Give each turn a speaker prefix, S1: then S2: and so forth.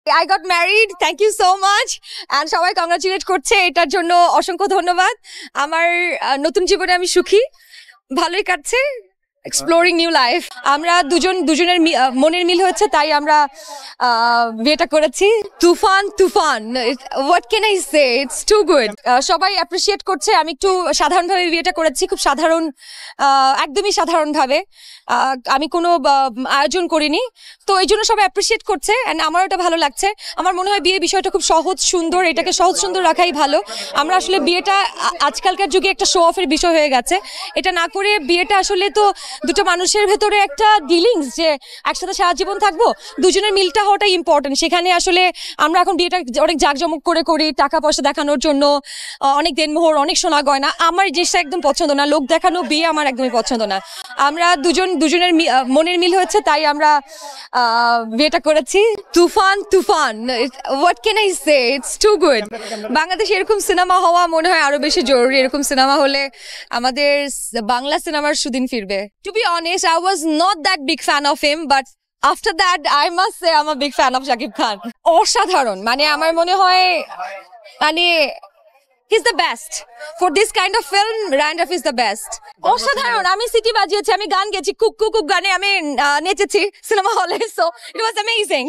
S1: I got married. Thank you so much. And সবাই congratulate করছে, এটার জন্য অসংখ্য ধন্যবাদ। আমার নতুন জীবনে আমি সুখী, ভালোই কাটছে। Exploring new life. আমরা দুজনের মনের মিল হয়েছে, তাই আমরা বিয়েটা করেছি। Toofan what can I say, it's too good. সবাই অ্যাপ্রিসিয়েট করছে। আমি একটু সাধারণভাবে বিয়েটা করেছি, খুব সাধারণ, একদমই সাধারণভাবে। আমি কোনো আয়োজন করিনি, তো এই জন্য সবাই অ্যাপ্রিসিয়েট করছে অ্যান্ড আমার ওটা ভালো লাগছে। আমার মনে হয় বিয়ে বিষয়টা খুব সহজ সুন্দর, এটাকে সহজ সুন্দর রাখাই ভালো। আমরা আসলে বিয়েটা আজকালকার যুগে একটা শো অফের বিষয় হয়ে গেছে। এটা না করে বিয়েটা আসলে তো দুটো মানুষের ভেতরে একটা ডিলিংস, যে একসাথে সারা জীবন থাকবো, দুজনের মিলটা হওয়াটাই ইম্পর্টেন্ট। সেখানে আসলে আমরা এখন বিয়েটা অনেক জাঁকজমক করে করি, টাকা পয়সা দেখানোর জন্য, অনেক দেনমোহর, অনেক সোনা গয়না। আমার জিনিসটা একদম পছন্দ না, লোক দেখানো বিয়ে আমার একদমই পছন্দ না। আমরা দুজনের মনের মিল হয়েছে, তাই আমরা বিয়েটা করেছি। Toofan what can I say, it's too good. বাংলাদেশে এরকম সিনেমা হওয়া মনে হয় আরো বেশি জরুরি। এরকম সিনেমা হলে আমাদের বাংলা সিনেমার সুদিন ফিরবে। To be honest, I was not that big fan of him, but after that I must say I'm a big fan of Shakib Khan. অসাধারণ, মানে আমার মনে হয় মানে he's the best for this kind of film. Randolph is the best. অসাধারণ। আমি city বাজিয়েছি, আমি গান গেয়েছি, কুক কুক কুক গানে আমি নেচেছি সিনেমা হলে, so it was amazing.